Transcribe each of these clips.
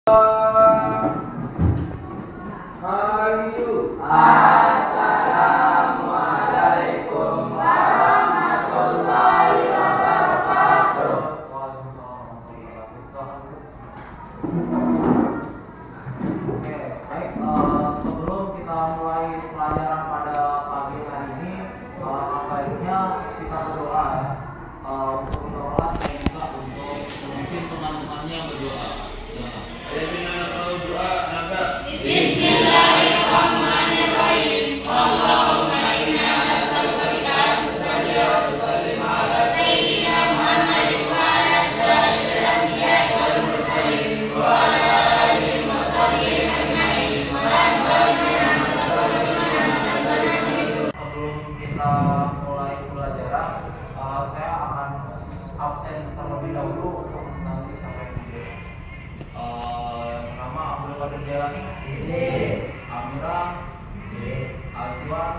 Ayo. Assalamualaikum warahmatullahi wabarakatuh. Oke, baik. Sebelum kita mulai pelajaran pada pagi hari ini, baiknya kita berdoa ya. Untuk berdoa saya minta untuk mungkin teman-temannya berdoa. Saya minta doa naga. Bismillahirrahmanirrahim. Allahumma inna nas'aluka as-salih wa sallim ala sayyidina Muhammadin wa ala sayyidil anbiya'i wal mursalin wa ala alihi wa sahbihi ajma'in wa Sebelum kita mulai pelajaran, saya akan absen terlebih dahulu untuk nanti sampai video. Yang pertama Abdul Qadir Jailani, Amira, Azwan,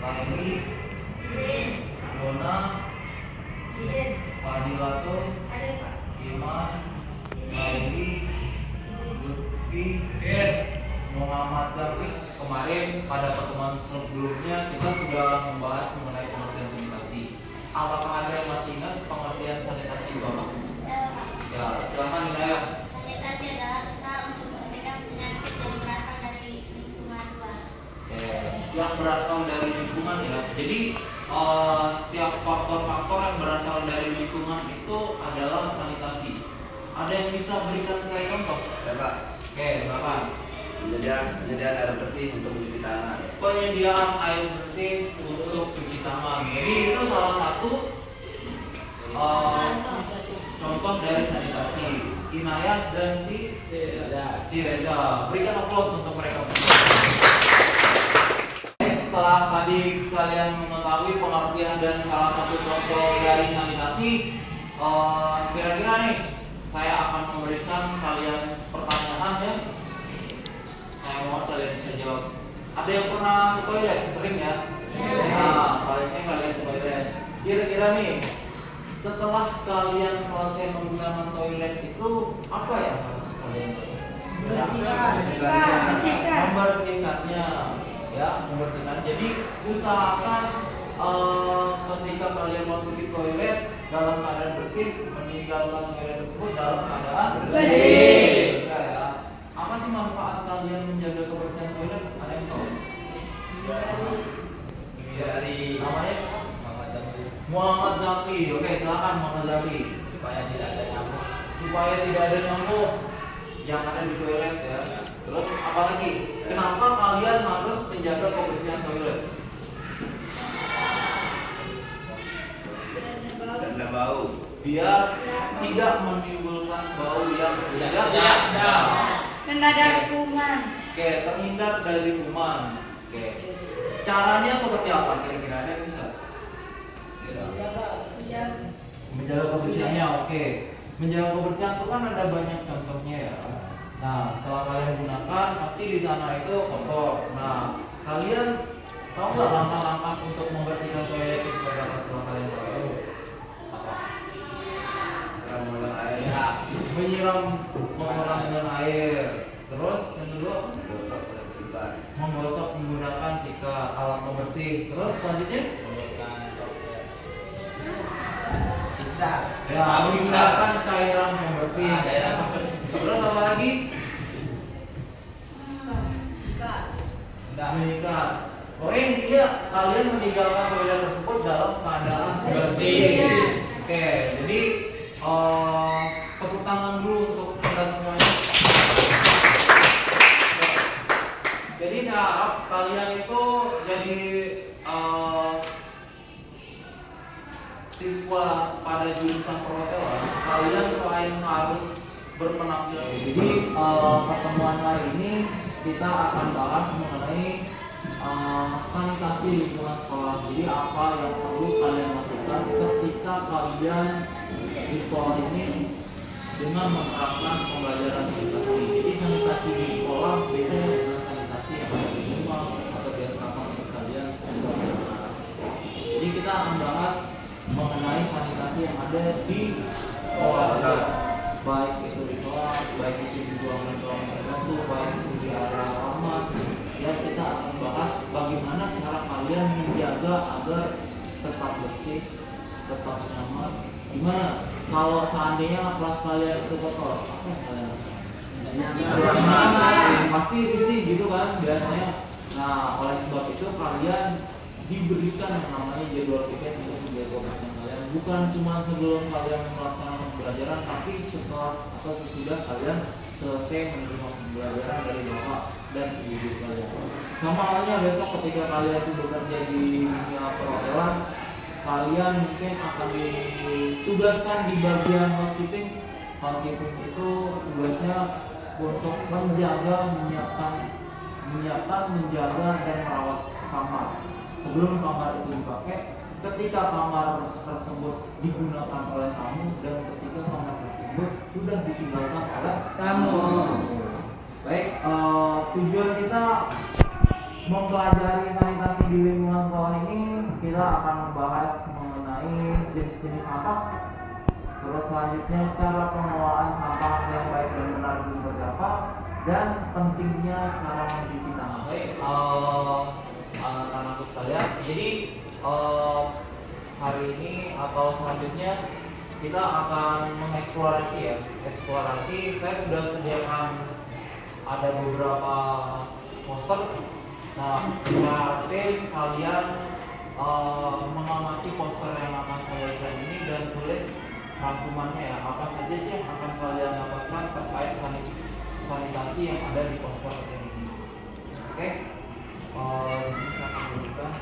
Laili, Dona, Fadilatul, Iman, Laili, Lutfi, Muhammad Zaki. Kemarin pada pertemuan sebelumnya kita sudah membahas mengenai pengertian sanitasi. Apakah ada yang masih ingat pengertian sanitasi Bapak? Ya, silakan Inaya. Sanitasi adalah usaha untuk mencegah penyakit yang berasal dari lingkungan luar. Yang berasal dari lingkungan ya. Jadi setiap faktor-faktor yang berasal dari lingkungan itu adalah sanitasi. Ada yang bisa berikan saya contoh? Ya Pak. Oke, silakan. Penyediaan air bersih untuk mencuci tangan. Penyediaan air bersih untuk cuci tangan. Jadi itu salah satu contoh dari sanitasi. Inayat dan si Reza. Berikan aplaus untuk mereka. Setelah tadi kalian mengetahui pengertian dan salah satu contoh dari sanitasi, kira-kira nih saya akan memberikan kalian pertanyaan ya. Saya mohon kalian bisa jawab. Ada yang pernah ke toilet? Sering ya? Nah, baiknya kalian ke toilet. Kira-kira nih, setelah kalian selesai menggunakan toilet itu apa yang harus kalian lakukan? Membersihkannya, ya, membersihkan. Jadi usahakan ketika kalian masuk di toilet dalam keadaan bersih, meninggalkan toilet tersebut dalam keadaan bersih. Ya. Apa sih manfaat kalian menjaga kebersihan toilet? Ada yang tahu? Dari Namanya? Muhammad Jamil. Muhammad Zaki. Oke, silakan Muhammad Zaki. Supaya tidak ada nyamuk. Supaya tidak ada nyamuk yang ada di toilet ya. Terus apa lagi? Kenapa kalian harus menjaga kebersihan toilet? Karena bau. Biar tidak menimbulkan bau yang tidak sedap. Dan ada kuman. Oke, terhindar dari kuman. Oke. Caranya seperti apa kira-kira? Ada yang bisa? Menjaga kebersihannya, oke. Menjaga kebersihan itu kan ada banyak contohnya ya. Nah, setelah kalian gunakan, pasti di sana itu kotor. Nah, kalian tahu nggak langkah-langkah untuk membersihkan toilet itu seperti apa setelah kalian tahu? Apa? Sekarang menggunakan air. Ya. Menyiram menggunakan dengan air. Terus yang kedua, Gosok dan sikat. menggosok menggunakan sikat alat pembersih. Terus selanjutnya, Menggunakan software. Pizza. ya menggunakan cairan pembersih. Cairan pembersih. Terus apa lagi? Udah. Mengikat. Oke, intinya kalian meninggalkan toilet tersebut dalam keadaan bersih. Oke, jadi tepuk tangan dulu untuk kita semuanya. Jadi saya harap kalian itu jadi siswa pada jurusan perhotelan. Kalian selain harus berpenampilan, jadi pertemuan kali ini kita akan bahas mengenai sanitasi lingkungan sekolah. Jadi apa yang perlu kalian lakukan ketika kalian di sekolah ini dengan menerapkan pembelajaran sanitasi. Jadi sanitasi di sekolah beda dengan sanitasi yang ada di rumah atau di asrama untuk kalian. Jadi kita akan bahas mengenai sanitasi yang ada di sekolah. baik itu di kelas, baik itu di ruangan-ruangan tertentu, baik itu di area kamar. Ya, kita akan bahas bagaimana cara kalian menjaga agar tetap bersih, tetap nyaman. Gimana kalau seandainya kelas kalian itu kotor, apa yang kalian lakukan? Pasti risih gitu kan biasanya. Nah, oleh sebab itu kalian diberikan yang namanya jadwal piket untuk menjaga kebersihan kalian, bukan cuma sebelum kalian melaksanakan pembelajaran, tapi setelah atau sesudah kalian selesai menerima pembelajaran dari bapak dan ibu kalian. Sama halnya besok ketika kalian itu bekerja di dunia perhotelan, kalian mungkin akan ditugaskan di bagian housekeeping. Housekeeping itu tugasnya untuk menjaga, menyiapkan, menjaga dan merawat kamar. Sebelum kamar itu dipakai, ketika kamar tersebut digunakan oleh tamu, dan ketika kamar tersebut sudah ditinggalkan oleh tamu. Baik, tujuan kita mempelajari sanitasi di lingkungan sekolah ini, kita akan membahas mengenai jenis-jenis sampah. Terus selanjutnya cara pengelolaan sampah yang baik dan benar seperti apa, dan pentingnya cara mencuci tangan. Baik, anak-anakku sekalian, jadi hari ini atau selanjutnya kita akan mengeksplorasi ya. Eksplorasi, saya sudah sediakan ada beberapa poster. Nah, berarti kalian mengamati poster yang akan saya berikan ini dan tulis rangkumannya ya, apa saja sih yang akan kalian dapatkan terkait sanitasi yang ada di poster ini. Oke, ini saya akan berikan.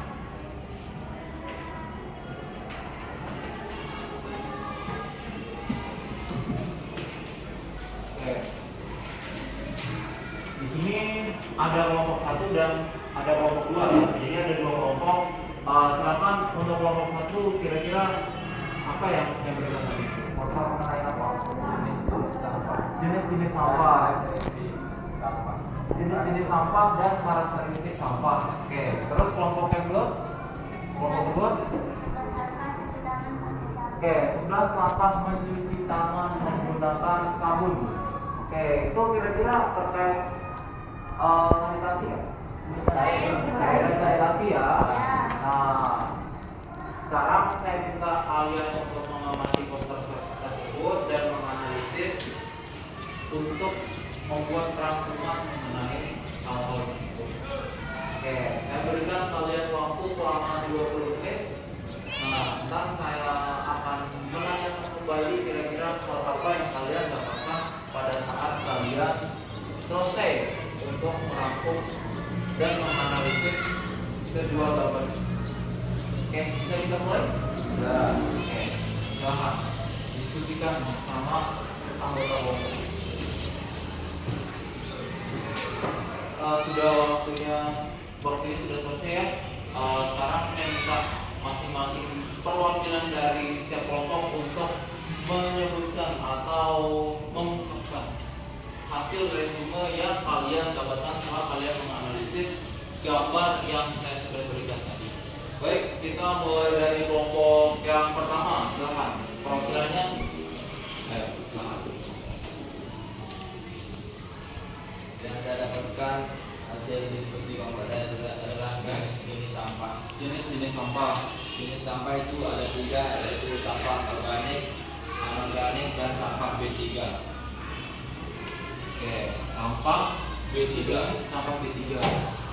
Oke, di sini ada kelompok 1 dan ada kelompok 2 ya. Jadi ada 2 kelompok. Silakan untuk kelompok 1 kira-kira apa yang saya berikan tadi? Poster mengenai apa? Jenis-jenis sampah. Jenis-jenis sampah. Jenis-jenis sampah dan karakteristik sampah. Oke, terus kelompok yang 2? Kelompok 2? Oke, 11 langkah mencuci tangan menggunakan sabun. Oke, itu kira-kira terkait sanitasi ya? Terkait sanitasi ya. Nah, sekarang saya minta kalian untuk mengamati poster tersebut dan menganalisis untuk membuat rangkuman mengenai hal-hal tersebut. Oke, saya berikan kalian waktu selama 20 menit. Nah, ntar saya akan menanyakan kembali kira-kira hal apa yang kalian dapatkan pada saat kalian selesai untuk merangkum dan menganalisis kedua gambar. Oke, bisa kita mulai? Bisa. Oke, silahkan diskusikan bersama anggota kelompok. Sudah waktunya ini sudah selesai ya. Sekarang saya minta masing-masing perwakilan dari setiap kelompok untuk menyebutkan atau mengungkapkan hasil resume yang kalian dapatkan setelah kalian menganalisis gambar yang saya sudah berikan tadi. Baik, kita mulai dari kelompok yang pertama. Silakan perwakilannya. Silakan. Yang saya dapatkan hasil diskusi kelompok saya adalah jenis sampah. Jenis-jenis sampah. Jenis sampah itu ada 3, yaitu sampah organik, anorganik, dan sampah B3. Oke, sampah B3. Sampah B3.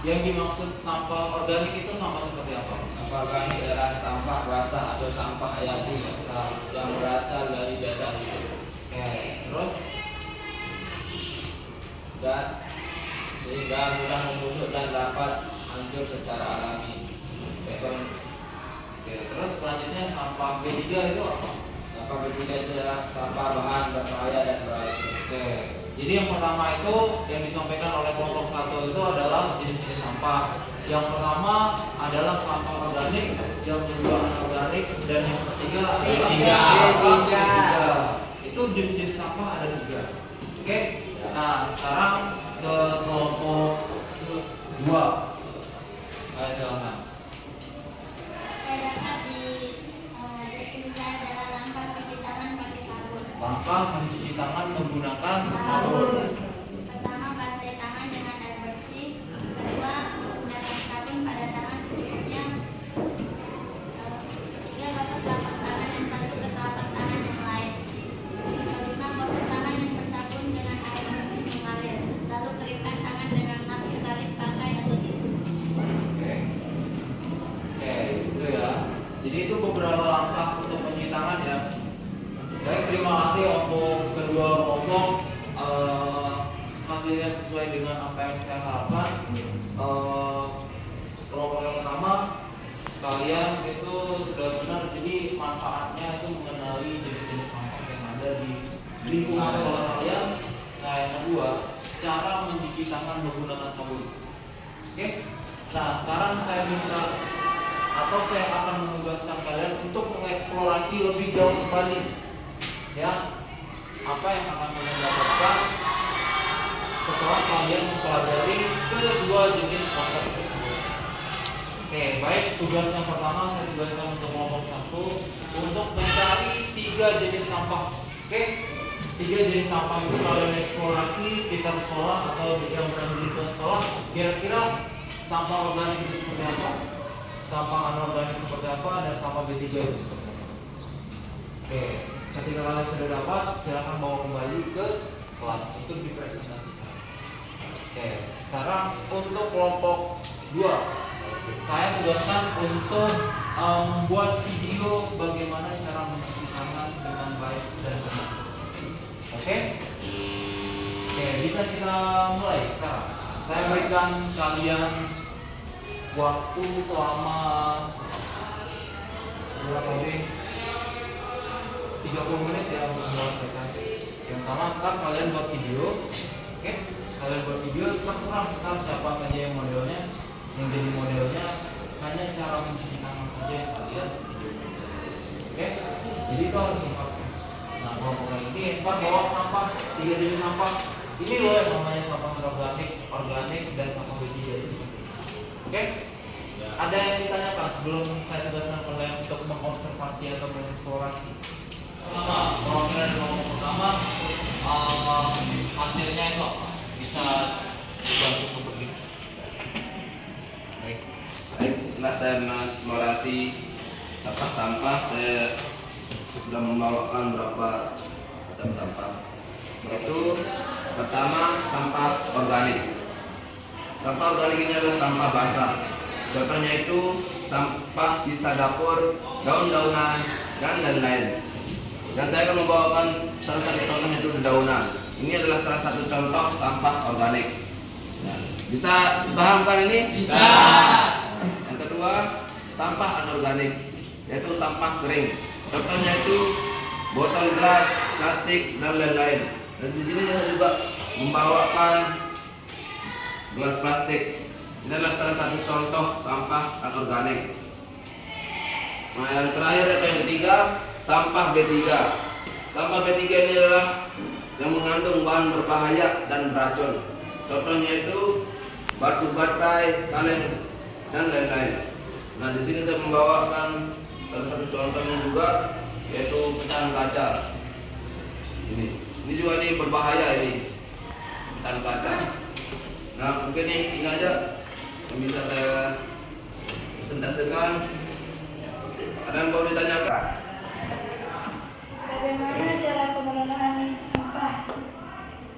Yang dimaksud sampah organik itu sampah seperti apa? Sampah organik adalah sampah basah atau sampah hayati yang berasal dari dasar hidup. Oke, terus dan sehingga mudah membusuk dan dapat hancur secara alami. Oke, terus selanjutnya sampah B3 itu apa? Sampah B3 itu adalah sampah bahan berbahaya dan beracun. Oke, jadi yang pertama itu yang disampaikan oleh kelompok 1 itu adalah jenis-jenis sampah. Yang pertama adalah sampah organik, yang kedua anorganik, dan yang ketiga adalah B3. Itu jenis-jenis sampah ada 3. Oke, nah sekarang ke kelompok 2. Silakan. Saya dapat di diskusi saya adalah langkah cuci tangan pakai sabun. langkah mencuci tangan menggunakan sabun. Pertama, basahi tangan dengan air bersih. Kedua, menggunakan sabun pada tangan secukupnya. Ketiga, gosok telapak tangan yang satu ke telapak tangan yang lain. Kelima, gosok tangan yang bersabun dengan air bersih mengalir. Lalu keringkan tangan dengan lap sekali pakai atau tisu. Oke, itu ya. Jadi itu beberapa langkah untuk mencuci tangan ya. Baik, terima kasih untuk kedua kelompok. Hasilnya sesuai dengan apa yang saya harapkan. Kelompok yang pertama, kalian itu sudah benar. Jadi manfaatnya itu mengenali jenis-jenis sampah yang ada di lingkungan sekolah kalian. Nah, yang kedua, cara mencuci tangan menggunakan sabun. Oke. Nah, sekarang saya minta atau saya akan menugaskan kalian untuk mengeksplorasi lebih jauh kembali, ya, apa yang akan kalian dapatkan setelah kalian mempelajari kedua jenis sampah tersebut. Oke, baik, tugas yang pertama saya tugaskan untuk kelompok 1 untuk mencari 3 jenis sampah. Oke, 3 jenis sampah itu kalian eksplorasi sekitar sekolah atau yang berada di sekolah. Kira-kira sampah organik itu seperti apa, sampah anorganik seperti apa, dan sampah B3 itu seperti apa. Oke, ketika kalian sudah dapat, silakan bawa kembali ke kelas untuk dipresentasikan. Oke, sekarang untuk kelompok 2, saya tugaskan untuk membuat video bagaimana cara mencuci tangan dengan baik dan benar. Oke, bisa kita mulai sekarang. Saya berikan kalian waktu selama berapa menit? 30 menit ya untuk menyelesaikan. Yang pertama, ntar kalian buat video. Oke, kalian buat video, terserah ntar siapa saja yang modelnya, yang jadi modelnya, hanya cara mencuci tangan saja yang kalian videokan. Oke, jadi itu harus lengkapnya. Nah, kelompok ini ntar bawa sampah, 3 jenis sampah. Ini loh yang namanya sampah organik dan sampah B3 itu. Oke? Ada yang ditanyakan sebelum saya tugaskan kalian untuk mengobservasi atau mengeksplorasi? Kalau kalian kelompok pertama, hasilnya itu apa? Bisa dibantu untuk begitu. Baik, setelah saya mengeksplorasi sampah-sampah, saya sudah membawakan beberapa macam sampah. Yaitu pertama, sampah organik. Sampah organik ini adalah sampah basah. Contohnya itu sampah sisa dapur, daun-daunan, dan lain-lain. Dan saya akan membawakan salah satu contohnya itu dedaunan. Ini adalah salah satu contoh sampah organik. Nah, bisa dipahamkan ini? Bisa. Yang kedua, sampah anorganik, yaitu sampah kering. Contohnya itu botol gelas, plastik, dan lain-lain. Dan di sini saya juga membawakan gelas plastik. Ini adalah salah satu contoh sampah anorganik. Nah, yang terakhir atau yang ketiga, sampah B3. Sampah B3 ini adalah yang mengandung bahan berbahaya dan beracun. Contohnya itu batu baterai, kaleng, dan lain-lain. Nah, di sini saya membawakan salah satu contohnya juga, yaitu pecahan kaca. Ini juga ini berbahaya ini, pecahan kaca. Nah, mungkin ini aja yang bisa saya presentasikan. Ada yang mau ditanyakan? Bagaimana cara pengelolaan sampah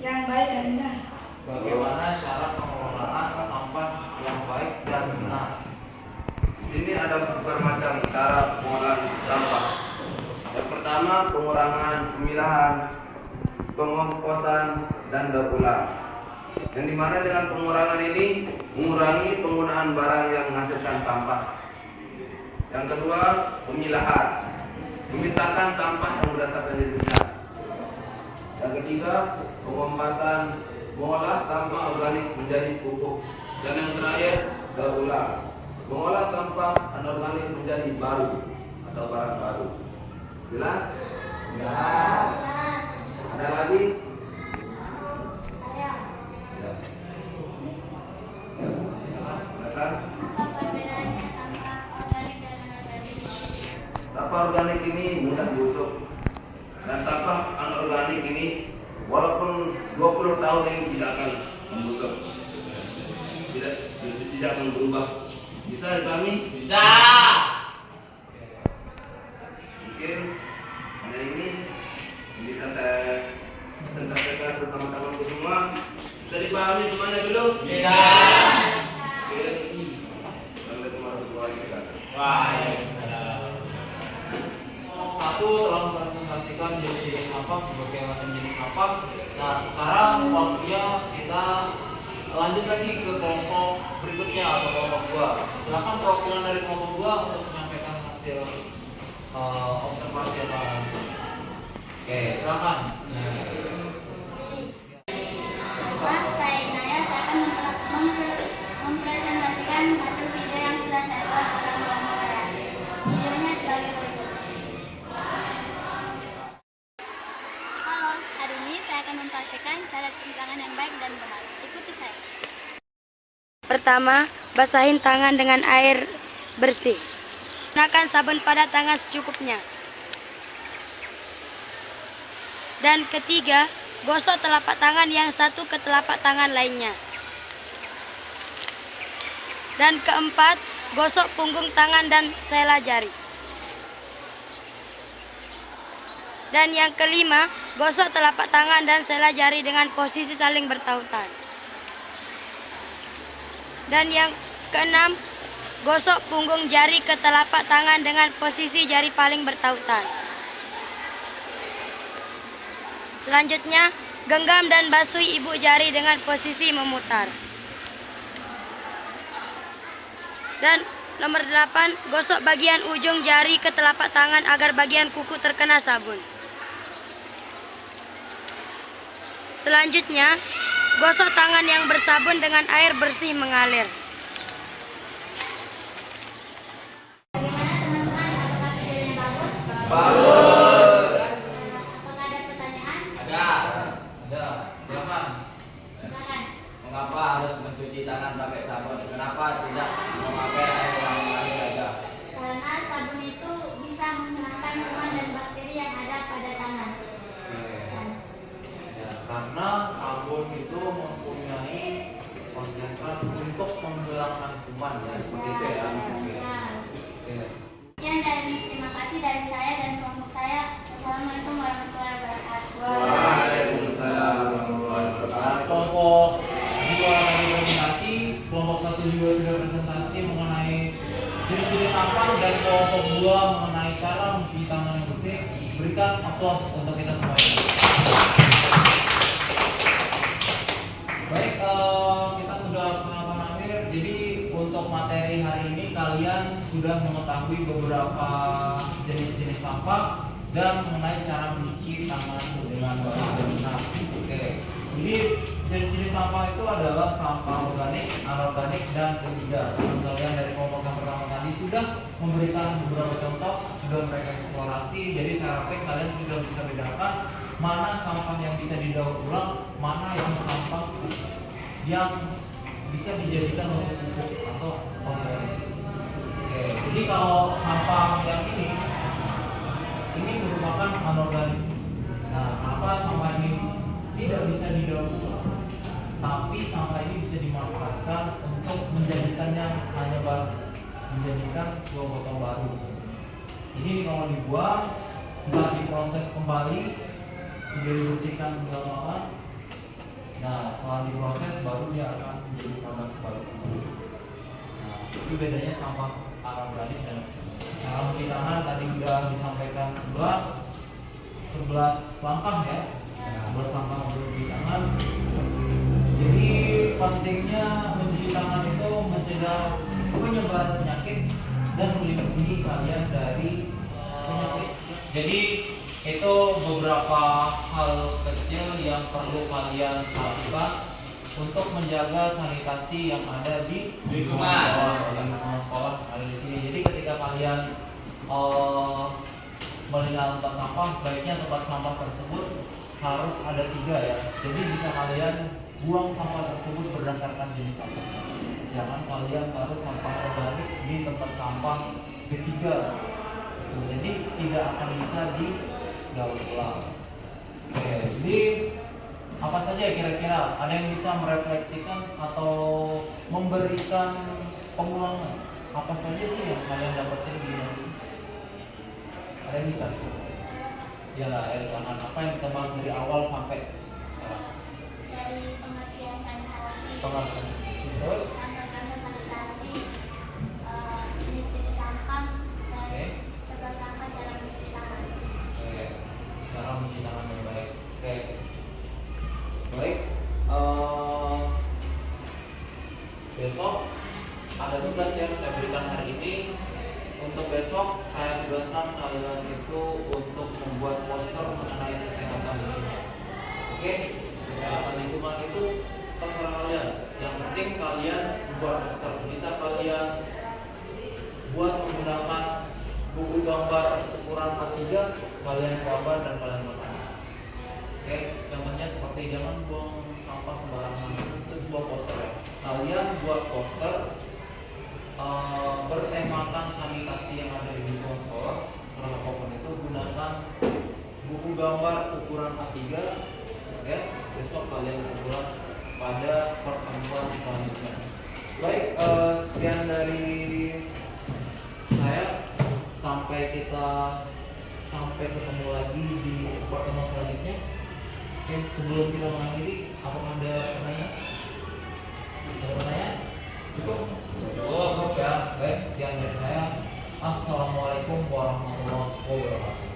yang baik dan benar? Bagaimana cara pengelolaan sampah yang baik dan benar? Di sini ada bermacam cara pengolahan sampah. Yang pertama, pengurangan pemilahan, pengomposan, dan daur ulang. Yang dimana dengan pengurangan ini mengurangi penggunaan barang yang menghasilkan sampah. Yang kedua, pemilahan, memisahkan sampah yang berdasarkan jenisnya. Yang ketiga, pengompasan, mengolah sampah organik menjadi pupuk. Dan yang terakhir, daur ulang, mengolah sampah anorganik menjadi baru atau barang baru. Jelas? Jelas. Ada lagi? Saya. Ya. Silakan. Apa perbedaannya sampah organik dan anorganik? Sampah organik ini mudah diusuk Dan sampah anorganik ini walaupun 20 tahun ini tidak akan membusuk, tidak akan berubah. Bisa dipahami? Bisa. Mungkin hanya ini yang bisa saya sampaikan ke teman-temanku semua. Bisa dipahami semuanya dulu? Bisa. Oke. Assalamualaikum warahmatullahi wabarakatuh. Waalaikumsalam. Satu telah mempresentasikan jenis-jenis sampah, berbagai macam jenis sampah. Nah, sekarang waktunya kita lanjut lagi ke kelompok berikutnya atau kelompok 2. Silakan perwakilan dari kelompok 2 untuk menyampaikan hasil observasi atau analisis. Oke, silakan. Pak, saya Inaya, saya akan mempresentasikan hasil video yang sudah saya buat bersama kelompok saya. Videonya sebagai berikut. Halo, hari ini saya akan mempraktikkan cara cuci tangan yang baik dan benar. Ikuti saya. Pertama, basahin tangan dengan air bersih. Gunakan sabun pada tangan secukupnya. Dan ketiga, gosok telapak tangan yang satu ke telapak tangan lainnya. Dan keempat, gosok punggung tangan dan sela jari. Dan yang kelima, gosok telapak tangan dan sela jari dengan posisi saling bertautan. Dan yang keenam, gosok punggung jari ke telapak tangan dengan posisi jari paling bertautan. Selanjutnya, genggam dan basuh ibu jari dengan posisi memutar. Dan nomor 8, gosok bagian ujung jari ke telapak tangan agar bagian kuku terkena sabun. Selanjutnya, gosok tangan yang bersabun dengan air bersih mengalir. Bagaimana teman-teman? Apakah videonya bagus? Bagus. Apakah ada pertanyaan? Ada. Ada, silakan. Silakan. Mengapa harus mencuci tangan pakai sabun? Kenapa tidak memakai air yang mengalir saja? Karena sabun itu bisa menghilangkan kuman dan bakteri yang ada pada tangan. Ya, karena sabun itu mempunyai konsentrat untuk menghilangkan kuman ya, seperti itu ya. Oke. Sekian dan terima kasih dari saya dan kelompok saya. Assalamualaikum warahmatullahi wabarakatuh. Waalaikumsalam warahmatullahi Nah, wabarakatuh. kelompok 2 tadi presentasi, kelompok 1 juga sudah presentasi mengenai jenis-jenis sampah, dan kelompok 2 mengenai cara mencuci tangan yang bersih. Berikan aplaus untuk kita semuanya. Baik, kita sudah tahapan akhir. Jadi untuk materi hari ini kalian sudah mengetahui beberapa jenis-jenis sampah dan mengenai cara mencuci tangan dengan baik dan benar. Oke. Jadi jenis-jenis sampah itu adalah sampah organik, anorganik, dan ketiga. Kalian dari kelompok yang pertama tadi sudah memberikan beberapa contoh, sudah mereka eksplorasi. Jadi saya harapkan kalian sudah bisa bedakan mana sampah yang bisa didaur ulang, mana yang sampah yang bisa dijadikan untuk pupuk atau organik. Oke, jadi kalau sampah yang ini merupakan anorganik. Nah, kenapa sampah ini tidak bisa didaur ulang? Tapi sampah ini bisa dimanfaatkan untuk menjadikannya hanya baru, menjadikan sebuah botol baru. Ini kalau dibuang, setelah diproses kembali, tidak dibersihkan segala. Nah, setelah diproses baru dia akan menjadi produk baru. Nah, itu bedanya sampah anorganik dan cara mencuci tangan tadi sudah disampaikan 11 langkah ya. 11 langkah untuk mencuci tangan. Jadi pentingnya mencuci tangan itu mencegah penyebaran penyakit dan melindungi kalian dari penyakit. Jadi itu beberapa hal kecil yang perlu kalian lakukan untuk menjaga sanitasi yang ada di lingkungan sekolah ada di sini. Jadi ketika kalian melihat tempat sampah, baiknya tempat sampah tersebut harus ada 3 ya. Jadi bisa kalian buang sampah tersebut berdasarkan jenis sampah. Jangan kalian taruh sampah organik di tempat sampah ketiga. Jadi tidak akan bisa daur ulang. Oke, jadi apa saja kira-kira? Ada yang bisa merefleksikan atau memberikan pengulangan? Apa saja sih yang kalian dapetin di hari? Ada yang bisa? Ya, jangan apa yang kita bahas dari awal sampai Dari pengertian sanitasi, pengertian. Terus, tanda-tanda sanitasi, jenis-jenis sampah, dan Oke. serba sampah cara mencuci tangan. oke, cara mencuci tangan yang baik. Oke, baik. Besok ada tugas yang saya berikan hari ini. Untuk besok saya tugaskan kalian itu untuk membuat poster mengenai kesehatan lingkungan. Oke, kesehatan lingkungan itu terserah kalian. Yang penting kalian buat poster. Bisa kalian buat menggunakan buku gambar ukuran A3, kalian gambar dan kalian makan. Oke, contohnya seperti jangan buang sampah sembarangan. Itu sebuah poster ya. Kalian buat poster bertemakan sanitasi yang ada di lingkungan sekolah. Salah apapun itu gunakan buku gambar ukuran A3. Oke, besok kalian kumpulan pada pertemuan selanjutnya. Baik, sekian dari saya. Sampai ketemu lagi di pertemuan selanjutnya. Oke, sebelum kita mengakhiri, apakah ada pertanyaan? Ada pertanyaan? Cukup? Cukup ya. Baik, sekian dari saya. Assalamualaikum warahmatullahi wabarakatuh.